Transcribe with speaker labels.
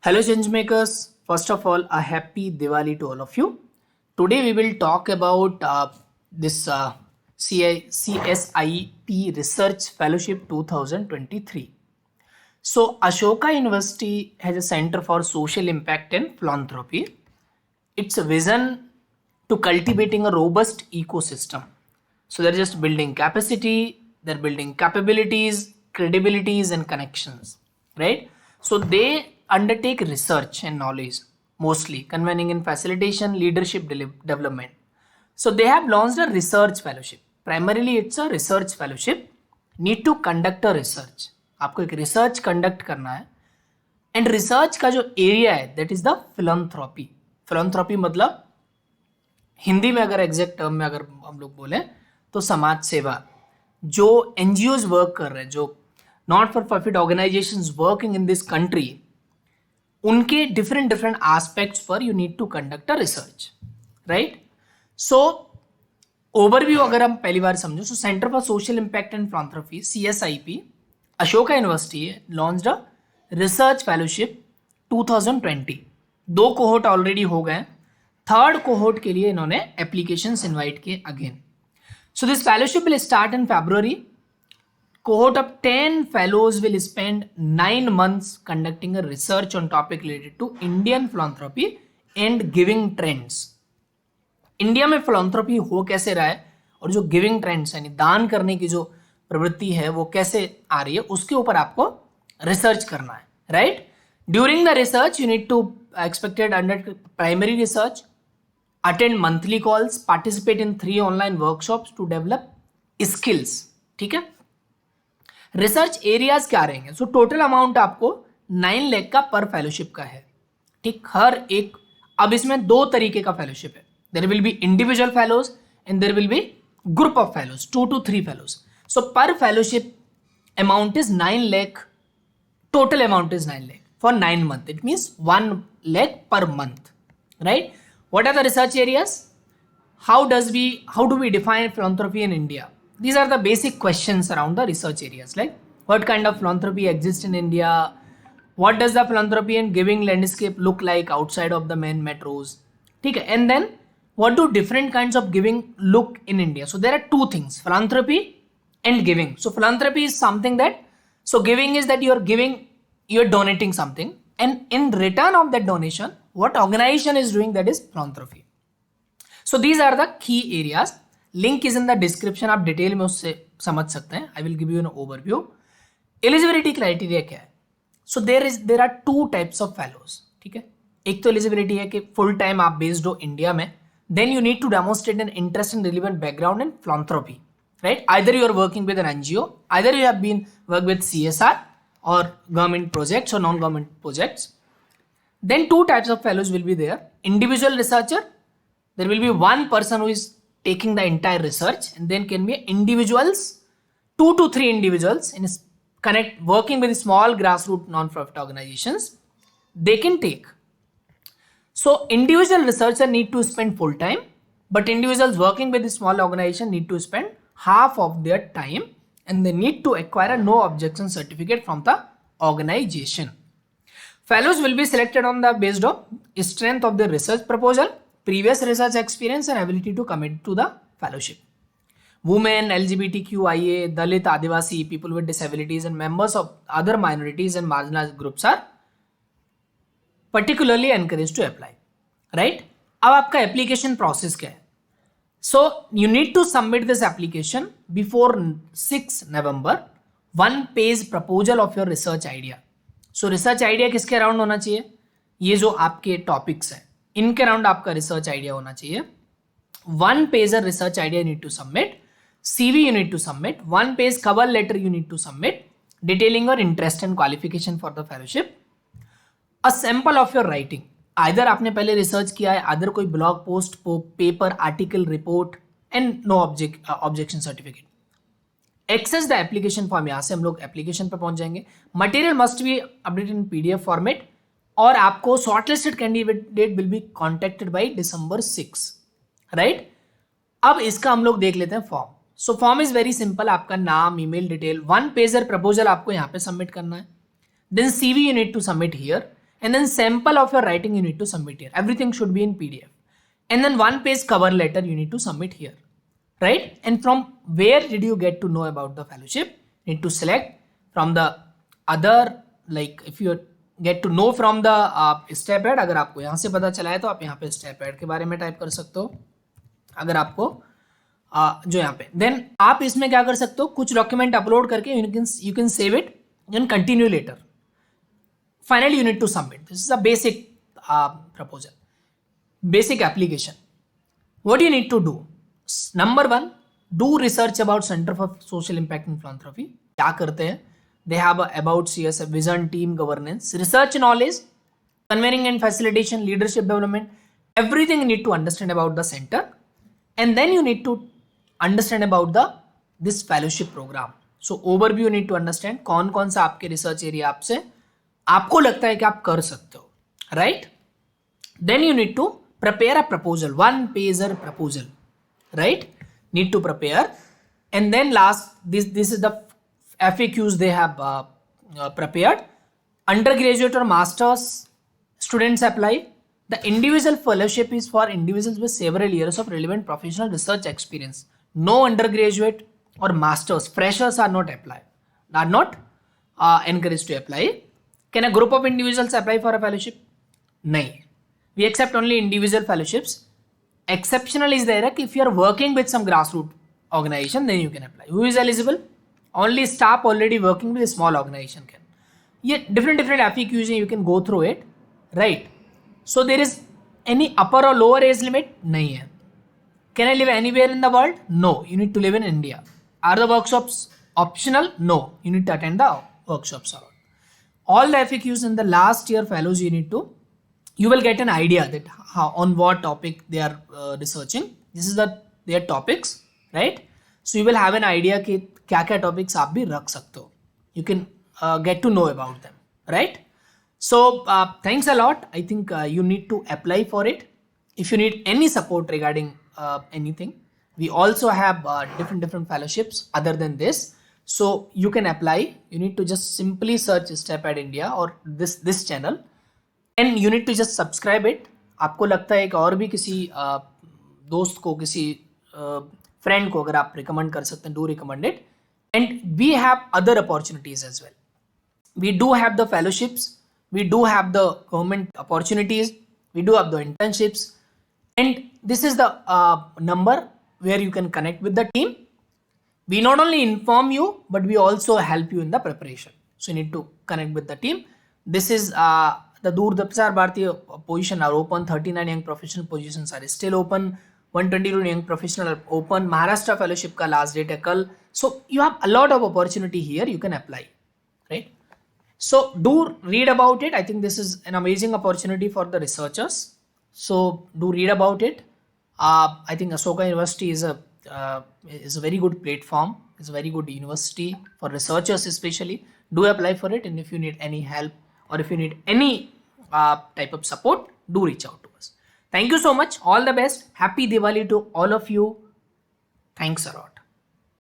Speaker 1: Hello, change makers. First of all, a happy Diwali to all of you. Today, we will talk about this CSIP Research Fellowship 2023. So, Ashoka University has a Center for Social Impact and Philanthropy. Its vision to cultivating a robust ecosystem. So, they're just building capacity, they're building capabilities, credibilities, and connections, right? So, they undertake research and knowledge, mostly convening in facilitation, leadership development. So, they have launched a research fellowship. Primarily, it's a research fellowship. Need to conduct a research. आपको एक research conduct करना है and research का जो area है that is the philanthropy. Philanthropy मतलब हिंदी में अगर एग्जैक्ट टर्म में अगर हम लोग बोले तो समाज सेवा. जो एनजीओज वर्क कर रहे हैं, जो not for profit organisations working in this country, उनके डिफरेंट एस्पेक्ट्स पर you need to conduct a research, right? So overview अगर हम पहली बार समझो, so centre for social impact and philanthropy CSIP Ashoka university launched a research fellowship 2020. 2 cohort already हो गए. Third cohort के लिए इन्होंने एप्लीकेशंस इनवाइट किए again. So this fellowship will start in February. Cohort of 10 fellows will spend 9 months conducting a research on topic related to Indian philanthropy and giving trends. India में फिलंथ्रोपी हो कैसे रहा है और जो गिविंग ट्रेंड्स यानी दान करने की जो प्रवृत्ति है वो कैसे आ रही है, उसके ऊपर आपको रिसर्च करना है, right? During the research you need to expected under primary research, attend monthly calls, participate in 3 online workshops to develop skills. ठीक है. रिसर्च एरियाज क्या रहेंगे? सो टोटल अमाउंट आपको 9 लाख का पर फेलोशिप का है. ठीक, हर एक. अब इसमें 2 तरीके का फेलोशिप है. There will be individual fellows and there will be group of fellows, 2 to 3 fellows. So per fellowship amount is 9 lakh. Total amount is 9 lakh for 9 months. It means 1 lakh per month, right? What are the research areas? How do we define philanthropy in India? These are the basic questions around the research areas, like what kind of philanthropy exists in India? What does the philanthropy and giving landscape look like outside of the main metros? Okay, and then what do different kinds of giving look in India? So there are 2 things, philanthropy and giving. So philanthropy is something that, so giving is that you're donating something, and in return of that donation, what organization is doing, that is philanthropy. So these are the key areas. Link is in the description, आप detail में उससे समझ सकते हैं. I will give you an overview. Eligibility criteria क्या है? So there are 2 types of fellows. ठीक है. एक तो एलिजिबिलिटी है कि फुल टाइम आप बेस्ड हो इंडिया में, then you need to demonstrate an interest in relevant background in philanthropy, right? Either you are working with an NGO, either you have been work with CSR or government projects or non-government projects. Then 2 types of fellows will be there. Individual researcher, there will be one person who is taking the entire research, and then can be individuals, 2 to 3 individuals in working with small grassroots non-profit organizations. They can take. So individual researcher need to spend full time, but individuals working with a small organization need to spend half of their time, and they need to acquire a no objection certificate from the organization. Fellows will be selected on the based on strength of their research proposal, previous research experience, and ability to commit to the fellowship. Women, LGBTQIA, Dalit, Adivasi, people with disabilities, and members of other minorities and marginalized groups are particularly encouraged to apply. Right? अब आपका application process क्या है? So you need to submit this application before 6 November. 1 page proposal of your research idea. So research idea किसके around होना चाहिए? ये जो आपके टॉपिक्स हैं इनके अराउंड आपका रिसर्च आइडिया होना चाहिए. 1 page research idea you need to submit. CV you need to submit. 1 page cover letter you need to submit, detailing your interest and qualification for the fellowship. A sample of your writing. Either आपने पहले research किया है, either कोई blog post, paper, article, report, and no objection certificate. Access the application form. यहाँ से हम लोग application पर पहुंच जाएंगे. Material must be updated in PDF format, और आपको shortlisted candidate will be contacted by December 6, राइट? अब इसका हम लोग देख लेते हैं form. So form is very simple. आपका नाम, ईमेल डिटेल, 1 पेजर प्रपोजल आपको यहाँ पे सबमिट करना है. Then CV you need to submit here, and then sample of your writing you need to submit here. Everything should be in PDF, and then 1 page cover letter you need to submit here, right? And from where did you get to know about the fellowship? You need to select from the other, like if you get to know from the step ahead, अगर आपको यहाँ से पता चला है तो आप यहाँ पे step ahead के बारे में टाइप कर सकते हो, अगर आपको जो यहाँ पे, देन आप इसमें क्या कर सकते हो, कुछ डॉक्यूमेंट अपलोड करके you can save it and continue later. Finally you need to submit. This is a basic proposal, basic application. What you need to do? Number 1, do research about Center for Social Impact and Philanthropy. क्या करते हैं? They have a about CS, a vision, team, governance, research knowledge, convening and facilitation, leadership development. Everything you need to understand about the center, and then you need to understand about this fellowship program. So overview you need to understand कौन सा आपके research area आपको लगता है कि आप कर सकते हो, right? Then you need to prepare a proposal, 1-pager proposal, right? Need to prepare, and then last, this is the FAQs they have prepared. Undergraduate or masters students apply. The individual fellowship is for individuals with several years of relevant professional research experience. No undergraduate or masters, freshers are not encouraged to apply. Can a group of individuals apply for a fellowship? No. We accept only individual fellowships. Exceptional is there if you are working with some grassroots organization, then you can apply. Who is eligible? Only staff already working with a small organization can. Yeah, different FAQs, you can go through it, right? So there is any upper or lower age limit? Nahi hai. Can I live anywhere in the world? No, you need to live in India. Are the workshops optional? No, you need to attend the workshops. All the FAQs in the last year fellows you will get an idea that on what topic they are researching. This is their topics, right? So you will have an idea कि क्या topics आप भी रख सकते हो. You can get to know about them, right? So thanks a lot. I think you need to apply for it. If you need any support regarding anything, we also have different fellowships other than this. So you can apply. You need to just simply search Step Ahead India or this channel, and you need to just subscribe it. आपको लगता है कि और भी किसी दोस्त को, किसी फ्रेंड को अगर आप रिकमेंड कर सकते हैं, do recommend it. And we have other opportunities as well. We do have the fellowships, we do have the government opportunities, we do have the internships, and this is the number where you can connect with the team. We not only inform you, but we also help you in the preparation. So you need to connect with the team. This is the Doordarshan Bharati position are open. 39 young professional positions are still open. 122 young professional are open. Maharashtra fellowship ka last date hai kal. So you have a lot of opportunity here. You can apply, right? So do read about it. I think this is an amazing opportunity for the researchers. So do read about it. I think Ashoka University is a very good platform. It's a very good university for researchers especially. Do apply for it, and if you need any help or if you need any type of support, do reach out to us. Thank you so much. All the best. Happy Diwali to all of you. Thanks a lot.